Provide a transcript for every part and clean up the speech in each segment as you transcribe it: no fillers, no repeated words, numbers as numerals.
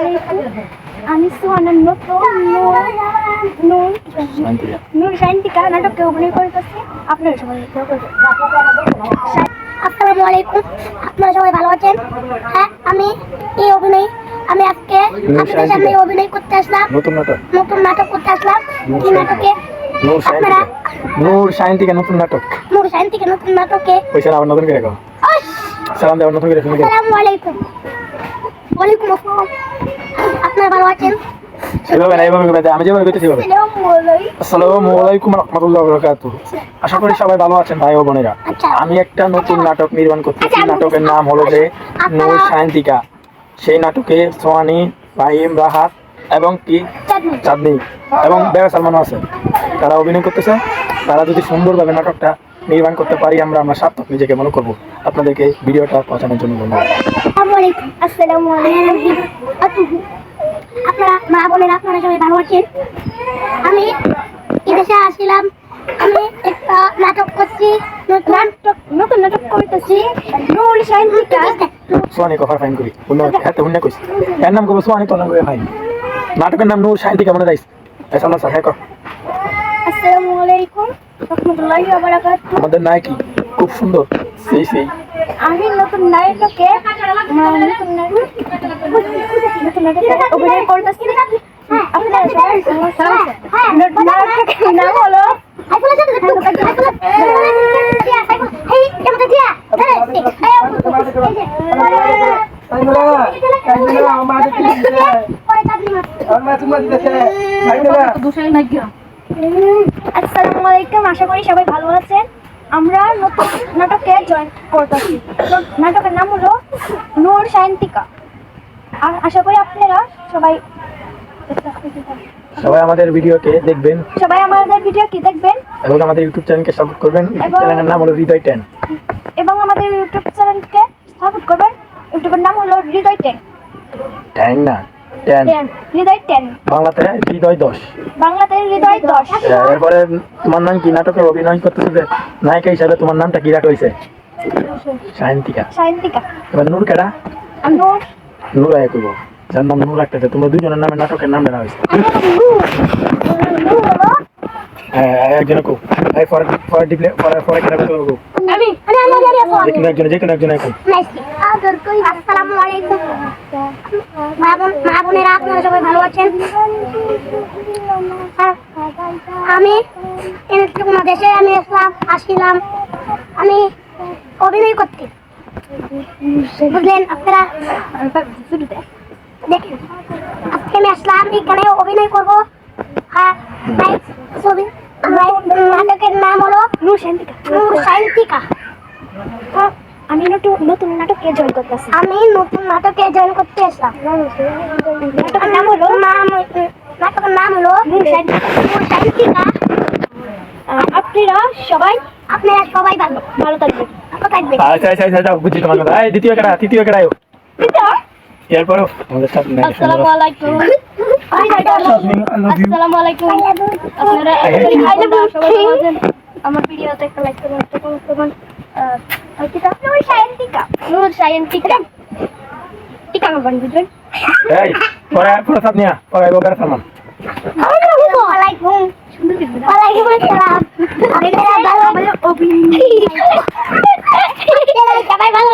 আলাইকুম। আমি সুহানার নতুন নূর শান্তিকা নাটকে অভিনয় করতেছি। আপনারা সবাই আসসালামু আলাইকুম। আপনারা সবাই ভালো আছেন? হ্যাঁ, আমি এই অভিনয় আমি আজকে আপনাদের সামনে অভিনয় করতে আসলাম। নতুন নাটক করতে আসলাম। কি নাটকে? নূর শান্তিকা নতুন নাটক। নূর শান্তিকা নতুন নাটকে পয়সা আবার নতুন করে কও। সালাম দেওয়ার নতুন করে শুনে দাও। আসসালামু আলাইকুম। ওয়ালাইকুম আসসালাম। আপনারা ভালো আছেন? আমি যেভাবে করতেছি আসসালামু আলাইকুম রাহমাতুল্লাহি ওয়া বারাকাতুহু। আশা করি সবাই ভালো আছেন ভাই ও বোনেরা। আমি একটা নতুন নাটক নির্মাণ করতেছি। নাটকের নাম হলো যে নূর শান্তিকা। সেই নাটকে সোহানি, ফাহিম, রাহাত এবং কি চাঁদনি এবং বেরা সালমানও আছে। তারা অভিনয় করতেছে। তারা যদি সুন্দরভাবে নাটকটা নির্মাণ করতে পারি আমরা সার্থক নিজেকে মনে করবো। আপনাদেরকে ভিডিওটা পৌঁছানোর জন্য ধন্যবাদ। আসসালামু আলাইকুম। আপনারা মা বোনেরা আপনারা সবাই ভালো আছেন? আমি এদেশে আসছিলাম। আমি একটা নাটক করছি, নতুন নাটক করতেছি। নূর শান্তিকা। সোহানি কফার ফাইন করি হ্যাঁ তো হুন্না কইছি এর নাম করবো সোহানি তোর নাম করে ফাইন। নাটকের নাম নূর শান্তিকা মনে রাইস। সামনে স্যার হ্যাঁ কর। আসসালামু আলাইকুম রাহমাতুল্লাহি ওয়া বারাকাতুহু। আমাদের নায়কি খুব সুন্দর সেই আমি নতুন নাটকে অভিনয় করতেছি। আপনারা সবাই নাটকের নাম হলো আসসালামু আলাইকুম। আশা করি সবাই ভালো আছেন। আমরা নতুন নাটকে জয়েন করতেছি। নাটকের নাম হলো নূর শান্তিকা। আশা করি আপনারা সবাই আমাদের ভিডিওকে দেখবেন এবং আমাদের ইউটিউব চ্যানেলকে সাপোর্ট করবেন। চ্যানেলের নাম হলো হৃদয় 10 এবং আমাদের ইউটিউব চ্যানেলকে সাপোর্ট করবেন। ইউটিউবের নাম হলো হৃদয় 10 না 10 হৃদয় 10 বাংলাতে হৃদয় 10 এরপরে তোমার নাম কি? নাটকে অভিনয় করতেছে নায়িকা হিসাবে তোমার নামটা কি রাখা হয়েছে? শান্তিকা। এবার নূর কেডা? নূর আয় করবো যার নাম নূর রাখতেছে। তোমরা দুজনের নামে নাটকের নাম রাখা হয়েছে। একজন কো পরে কেডা করবো একজন আসসালামু আলাইকুম। মা বোনেরা আপনারা সবাই ভালো আছেন? আমি দেশে আসছিলাম। আমি অভিনয় করতে, বুঝলেন আপনারা? দেখেন আজকে আমি আসলাম এখানে অভিনয় করবো। নাটকের নাম হলো নূর শান্তিকা। আমি নতুন নাটকে জয়েন করতে আসলাম। নাটকের নাম হলো নূর শান্তিকা। আপনারা সবাই ভালো থাকবেন। বুঝছি তোমার কথা। তৃতীয় কেডা এরপরও আমাদের সাথে আসসালামু আলাইকুম। আপনারা সবাই ভালো আছেন? আমার ভিডিওতে একটা লাইক করবেন, একটা কমেন্ট করবেন। নূর শান্তিকা টিকা করবেন, বুঝলেন? এই পরে প্রসাদ নিয়া পরে বেরা সালমান। ওয়ালাইকুম আসসালাম। সবাই ভালো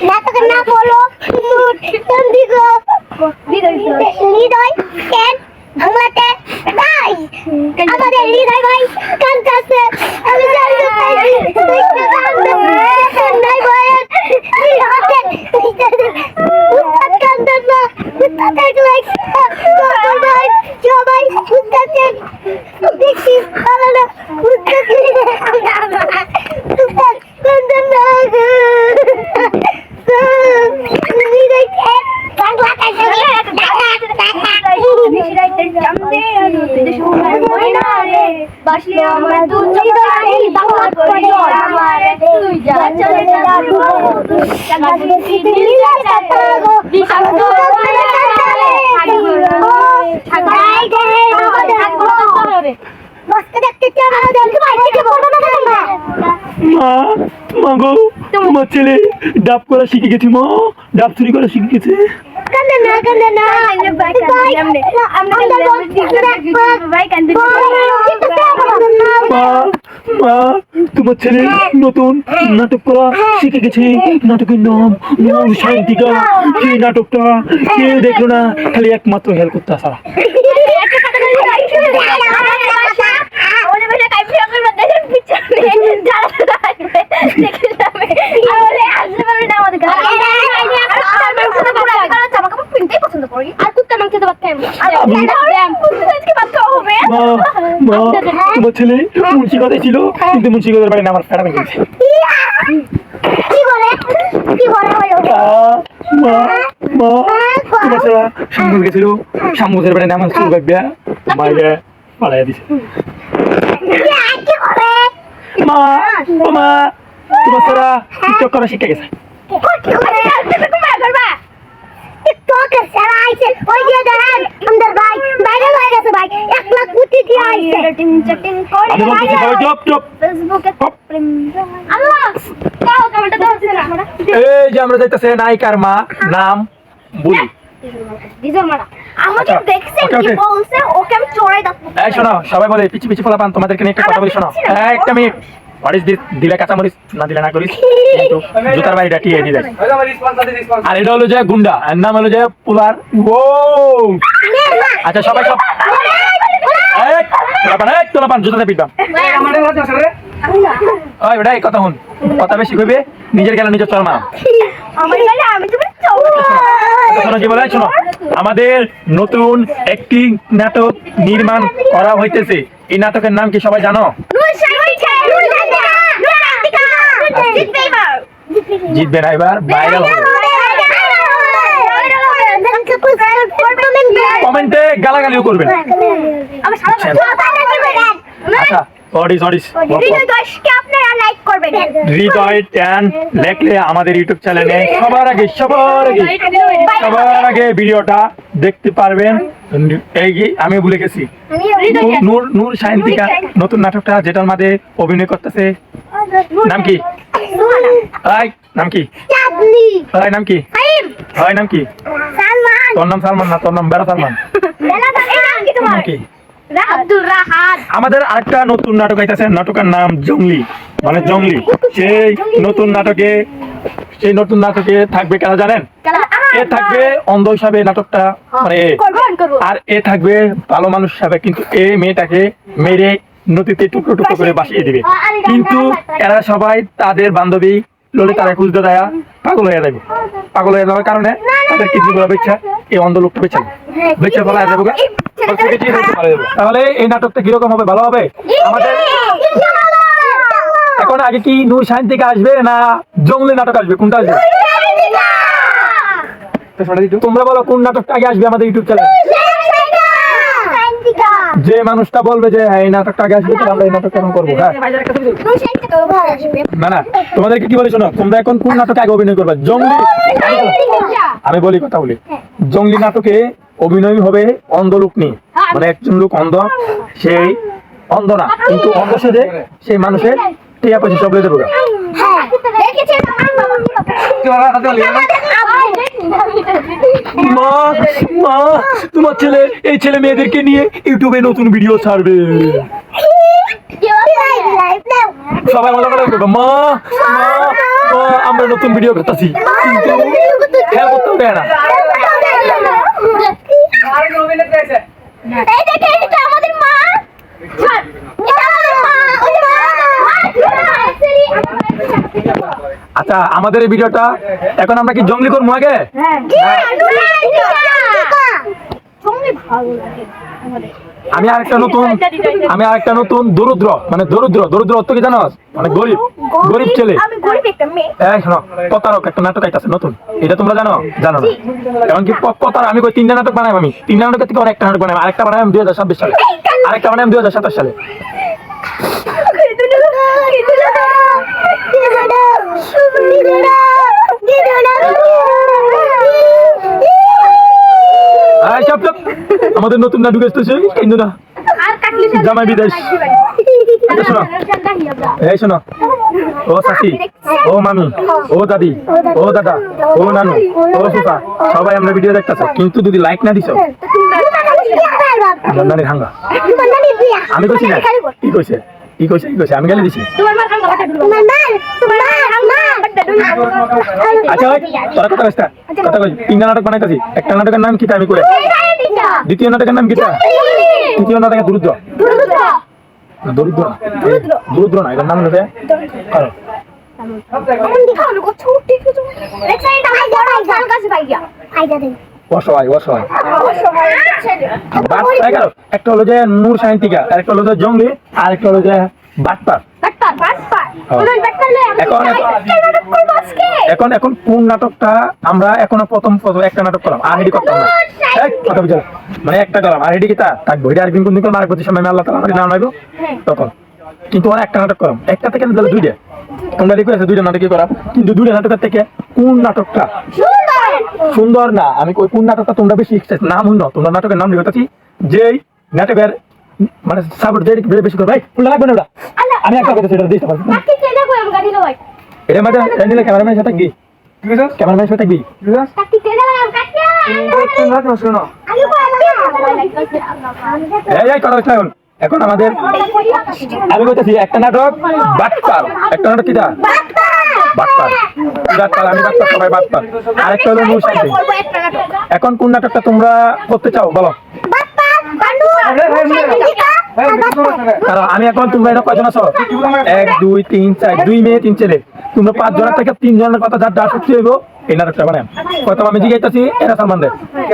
নাটকের নাম হলো হৃদয় 10 বাংলাতে। আমাদের হৃদয় ভাই কাঁদতেছে। আমি জানতে বাসলি আমার দুই বাংলা করে আমার তুই যা চলে যা সাগরে দিলি কাটা গো বিষাক্ত বলে কাটারে ছাগাই গে আমাদের হাত বসকে দেখতে চাও আমাদের কি বাইরে থেকে বলবো না মা গো তোমার ছেলে ডাব করা শিখে গেছে মা, ডাব চুরি করা শিখে গেছে। মা মা তোমার ছেলে নতুন নাটক করা শিখে গেছে, নাটকের নাম নূর শান্তিকা। সেই নাটকটা কেউ দেখলো না, খালি একমাত্র হেল্প করতে আসা। তোমার ছেলে মুন্সিগঞ্জে ছিল, কিন্তু মুন্সিগঞ্জের বাড়ি না আমার ফেরা ভেঙে গেছে। তোমার ছেলে শামগঞ্জ গেছিল, শামগঞ্জের বাড়ি না আমার চুল ভাববিয়া মাইলে পালাইয়া দিছে। মা ও মা তোমার ছেলে টিকটক করা শিখে গেছে। এই যে আমরা যাইতেছে নায়িকার মা নাম বলি। এই শোনো, সবাই বলে পিছি পিছি ফলাপান, তোমাদেরকে নিয়ে একটা কথা বলি শোনো। একটা মিনিট, দিলে কাঁচামরিচ না দিলে না করিস, কিন্তু জুতার বাড়িটা টিয়ে দিয়ে দেয়। আর এটা হলো যে গুন্ডা, এর নাম হলো যে পুলার। ও আচ্ছা সবাই সব তোলাপান জুতাতে পিটবাম। ওই বেটা কথা শুন, কথা বেশি কইবে, নিজের গেল নিজের চল মারা। শোনো কি বলে, শোনো, আমাদের নতুন একটি নাটক নির্মাণ করা হইতেছে। এই নাটকের নাম কি সবাই জানো? জিতবে না, এবার ভাইরাল হবে। কমেন্টে গালাগালিও করবেন। আচ্ছা হৃদয় ট্যান লেখলে আমাদের ইউটিউব চ্যানেলে সবার আগে ভিডিওটা দেখতে পারবেন। এই আমি ভুলে গেছি, নূর শান্তিকা নতুন নাটকটা যেটার মধ্যে অভিনয় করতেছে, নাম কি? নাম কি? নাম কি? নাম কি? তোর নাম সালমান না, তোর নাম বেড়া সালমান। কি আমাদের আরেকটা নতুন নাটক আইতাছে, নাটকের নাম জঙ্গলি, মানে জঙ্গলি। সেই নতুন নাটকে থাকবে কারা জানেন? এ থাকবে অন্ধ হিসাবে নাটকটা, মানে আর এ থাকবে ভালো মানুষ হিসাবে, কিন্তু এই মেয়েটাকে মেরে নদীতে টুকরো টুকরো করে বাসিয়ে দিবে। কিন্তু এরা সবাই তাদের বান্ধবী ললিতারা খুঁজতে দেয়া পাগল হয়ে যাবে। পাগল হয়ে যাওয়ার কারণে তাদের কিছু বেচ্ছা এই অন্ধ লোকটা বেচা ফেলা যাবো। তাহলে এই নাটকটা কিরকম হবে? ভালো হবে আমাদের। এখন আগে কি নূর শান্তিকা আসবে না জঙ্গলি নাটক আসবে, কোনটা আসবে? তোমরা বলো কোন নাটকটা আগে আসবে আমাদের ইউটিউব চ্যানেলে। যে মানুষটা বলবে যে এই নাটকটা আগে আসবে, আমরা এই নাটকটা করবো। হ্যাঁ না না, তোমাদেরকে কি বলি শোনো, তোমরা এখন কোন নাটকে আগে অভিনয় করবে? জঙ্গলি। আমি বলি কথা বলি, জঙ্গলি নাটকে অভিনয় হবে অন্ধ লোক নিয়ে, মানে একজন লোক অন্ধ, সেই অন্ধ না কিন্তু অন্ধ সেজে সেই মানুষের টিয়া পয়সা সব লেগে দেবো। মা মা তোমার ছেলে এই ছেলে মেয়েদেরকে নিয়ে ইউটিউবে নতুন ভিডিও ছাড়বে, সবাই মজা করে দেখবে। মা আমরা নতুন ভিডিও করতেছি, কিন্তু খেয়াল করতেও দেয় না। আচ্ছা আমাদের এই ভিডিওটা এখন আমরা কি জঙ্গলি করবো আগে? আমি আরেকটা নতুন দরিদ্র, মানে দরিদ্র অর্থ কি জানো? মানে গরিব ছেলে। শোনো, প্রতারক একটা নাটক আইতাছে নতুন, এটা তোমরা জানো না? এমনকি প্রতারক আমি কই 3টা নাটক বানাই, আমি 3টা নাটকের থেকে অনেকটা নাটক বানাই। আরেকটা বানাই 2026 সালে, আরেকটা বানাই 2027 সালে। আমাদের নতুন নাটক আসতেছে, কিন্তু না জামাই বিদেশ। শোনো ও চাচি, ও মামি, ও দাদি, ও দাদা, ও নানু, ও ফুফা, সবাই আমরা ভিডিও দেখতেছো, কিন্তু যদি লাইক না দিছো নানি ভাঙ্গা। আমি কইছি না, কি কইছে কি কইছে কি কইছে, আমি গালি দিছি। আচ্ছা ওই তোরা কথা কইছ কথা কই, তিনটা নাটক বানাইতাছি, একটা নাটকের নাম কি আমি কই, দ্বিতীয় নাটকের নাম কি, তৃতীয় নাটকের দরিদ্র দরিদ্র দরিদ্র না, এটার নাম হলো কারো অসহায় অসহায়। একটা হলো যে নূর সাহিত্যিকা, আর একটা হলো যে জঙ্গলি, আর একটা হলো যে বাটপার। এখন এখন কোন নাটকটা আমরা এখনো প্রথম একটা নাটক করলাম, আর হেডি করতাম না, কথা বুঝলাম, মানে একটা করলাম আর হেডি কি তা থাকবো, এটা আরেকদিন কোন দিন করলাম, আরেক প্রতি সময় আল্লাহ তাআলা আমাদের নাম নাইবো তখন, কিন্তু আর একটা নাটক করলাম, একটা থেকে দুইটা, তোমরা দেখো আছে দুইটা নাটকই করা, কিন্তু দুইটা নাটকের থেকে কোন নাটকটা সুন্দর না, আমি কই কোন নাটকটা তোমরা বেশি নাম হইল, তোমরা নাটকের নাম লিখতেছি, যেই নাটকের মানে সাপোর্ট বেশি করে ভাই ফুল লাগবে না, আমি একটা কথা সেটা দিতে পারবো এটা মানে জানিলে ক্যামেরাম্যান সাথে কি ক্যামেরাম্যান সাথে কি এই কথা হচ্ছে এখন আমাদের, আমি বলতেছি একটা নাটক বাটপার, একটা নাটক কিটা বাটপার, বাটপার, আমি বাটপার, সবাই বাটপার, আরেকটা হলো নূর সাহিত্যিক। এখন কোন নাটকটা তোমরা করতে চাও বলো? আমি এখন তোমরা এটা কয়জন আছো, 1 2 3 4, 2 মেয়ে 3 ছেলে, তোমরা 5 জনের থেকে 3 জনের কথা যার যা সত্যি হইব এই নাটকটা বানাম। প্রথম আমি জিজ্ঞাসা এরা সালমান রে,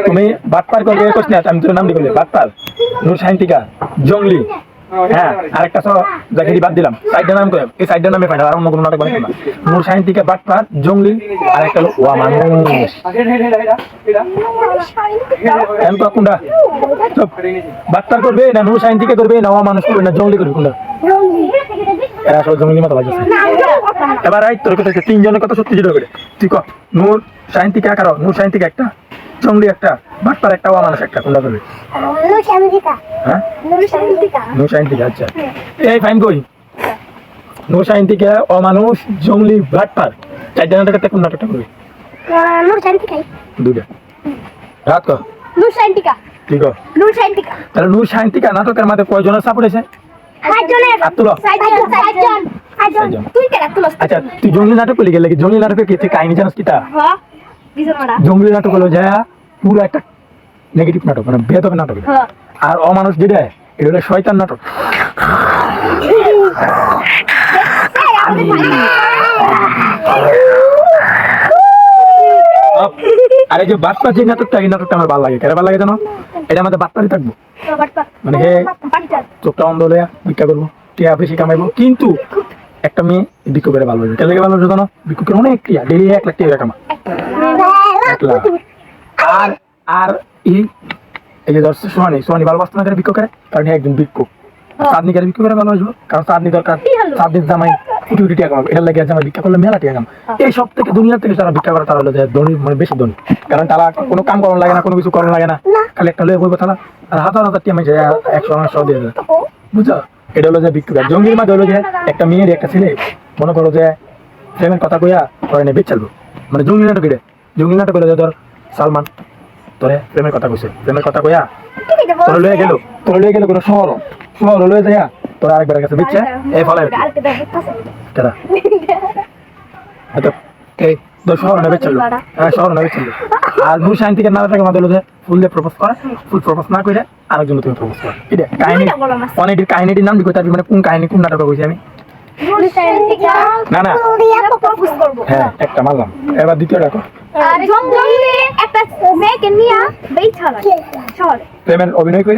তুমি বাটপার করবে কোশ্চেন, আমি তোর নাম লিখলে বাটপার, নূর সাহিত্যিকা, জঙ্গলি, হ্যাঁ আরেকটা সব জায়গায় বাদ দিলাম, সাইডের নাম করে এই সাইডের নামে ফাইনাল, আর অন্য কোনো নাটক বানাই না, নূর সাহিত্যিকা, বাটপার, জঙ্গলি, আর একটা হলো ওয়া মানুষ। এমন কোনটা বাটপার করবে না নূর সাহিত্যিকা করবে না ওয়া মানুষ করবে না জঙ্গলি করবে, কোনটা? এরা সব জঙ্গলি মতো লাগছে। এবার এই তোর কথা 3 জনের কথা সত্যি জিরো করে তুই কর, নূর সাহিত্যিকা কারো, নূর সাহিত্যিকা একটা, জঙ্গলি একটা, বাটপার একটা, ওয়া মানুষ একটা, কোনটা করবে? হ্যাঁ নূর সাহিত্যিকা। আচ্ছা এই ফাইন কই নূর সাহিত্যিকা, অমানুষ, জঙ্গলি, বাটপার, 4 নাটকের কোন নাটকটা করবে? দুইটা রাত কর নূর সাহিত্যিকা, কি কর নূর সাহিত্যিকা, তাহলে নূর সাহিত্যিকা নাটকের মধ্যে কয়জনের সাপোর্ট আছে? 8 জনের, 8 জন। আচ্ছা তুই জঙ্গলি নাটক করলি গেলে, জঙ্গলি নাটকের কি তুই কাহিনী জানিস কিটা? হ্যাঁ বিজনমারা জঙ্গলি নাটক হলো যা পুরো একটা নেগেটিভ নাটক, মানে বেদব নাটক, হ্যাঁ, আর অমানুষ যেটা এটা হলো শয়তান নাটক। আর এই যে বাটপার যে নাটকটা, এই নাটকটা আমার ভালো লাগে, কেন ভালো লাগে জানো? এটা আমাদের বাটপারই থাকবো, মানে হে চোখটা অন্ধ হলে ভিক্ষা করবো, টিয়া বেশি কামাইবো, কিন্তু একটা মেয়ে ভিক্ষু করে ভালো হবে, কেন ভালো হবে জানো? ভিক্ষু করে অনেক টিয়া, ডেলি 1 লাখ টাকা কামা, 1 লাখ। আর আর এই যে সোহানি ভালোবাসতে না করে ভিক্ষু করে, কারণ একজন ভিক্ষু, চাঁদনি করে ভিক্ষু করে ভালোবাসবো, কারণ চাঁদনি দরকার, চাঁদনির জামাই কোটি কোটি টাকা কামাবো, এর লাগে জামাই ভিক্ষা করলে মেলা টাকা কাম। এই সব থেকে দুনিয়ার থেকে যারা ভিক্ষা করে তারা হলো যে ধনী, মানে বেশি ধনী, কারণ তারা কোনো কাম করানো লাগে না, কোনো কিছু করানো লাগে না, খালি একটা লয়ে বলবো তারা, আর হাজার হাজার টিয়া মেয়ে 100 দিয়ে দেয়, বুঝছো? এটা হলো যে ভিক্ষুকার। জঙ্গির মাঝে হলো যে একটা মেয়ের একটা ছেলে মনে করো যে প্রেমের কথা কইয়া করে নেবে চালবো, মানে জঙ্গি নাটক, এটা জঙ্গি নাটক হলো যে ধর সালমান তোরে প্রেমের কথা কইছে, প্রেমের কথা কইয়া তোর লয়ে গেল কোনো শহর লয়ে যায়, তোর আরেকবার কাছে দিচ্ছে এই ফলে কেডা এই তোর শহর নেবে চললো, হ্যাঁ শহর নেবে চললো। আর নূর সাহিত্যিকের নাটকের মধ্যে হলো যে ফুল দিয়ে প্রপোজ করে, ফুল প্রপোজ না করে আরেকজন তুমি প্রপোজ করো, এটা কাহিনী, অনেকটির কাহিনীটির নাম লিখতে পারবি, মানে কোন কাহিনী কোন নাটক কইছি আমি? না না হ্যাঁ একটা মারলাম, এবার দ্বিতীয় ডাকো। একটা মেয়েকে নিয়ে বেইছালা শহরে প্রেমের অভিনয় করে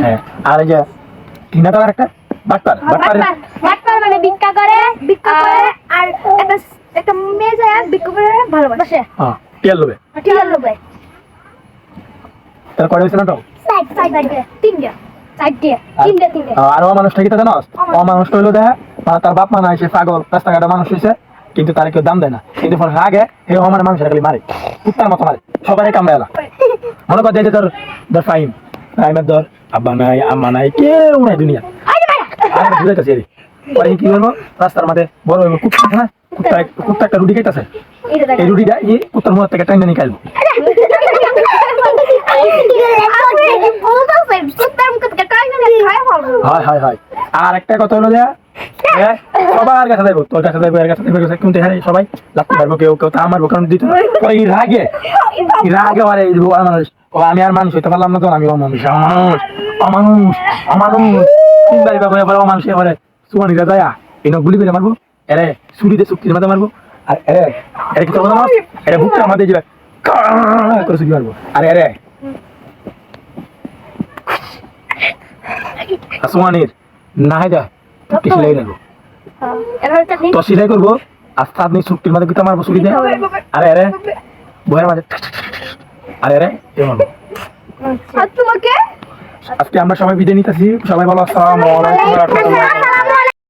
হ্যাঁ। আর এই যে টিনা টাওয়ার একটা বাটপার মানে ভিক্ষা করে আর একটা মেয়ে যায় ভিক্ষা করে ভালোবাসে, হ্যাঁ টিয়ার লোভে তার কয়টা হয়েছে নাটক? আর মানুষটা কি জানো? মানুষটা হইলো দেখা তার বাপ মা নাই, সে পাগল রাস্তাঘাটে মানুষ হয়েছে, কিন্তু তার কেউ দাম দেয় না, কিন্তু রাগে এই আমার মানুষের খালি মারে, কুত্তার মতো মারে, সবাই কামড়ে এলা। মনে কর যে ধর ফাইমের ধর আব্বা নাই আম্মা নাই কেউ নাই দুনিয়া, বুঝাইতেছি পরে কি করবো রাস্তার মাঝে বড় হইব কুত্তা আছে না কুত্তা একটা রুটি খাইতেছে এই রুটিটা এই কুত্তার মুখ থেকে টাইনে নিকালবো হয় হয় হয় আর একটা কথা হলো যে সবার কাছে যাইবো তোর কাছে যাইবো এর কাছে যাইবো কিন্তু হ্যাঁ সবাই লাগতে পারবো কেউ কেউ তা আমার কারণ দিত পরে এই রাগে আরে এই মানুষ ও আমি আর মানুষ হইতে পারলাম না তো আমি অমানুষ অমানুষ অমানুষ তিনবারই বাবা এবার অমানুষ এবারে সুমানিরা যায় এই গুলি করে মারবো এরে ছুরিতে চুক্তির মাথা মারবো আর এরে কি করবো এরে বুকটা আমাদের যাবে করে ছুটি মারবো আর এরে সুমানির না যা কি সেলাই লাগবো তো সেলাই করবো আস্তে আপনি চুক্তির মাথা কিতা মারবো ছুরি দিয়ে আরে আরে বইয়ের মাঝে আরে আরে এ মারবো তোমাকে আজকে আমরা সবাই বিদায় নিতেছি সবাই ভালো আসসালামু আলাইকুম ওয়া রাহমাতুল্লাহ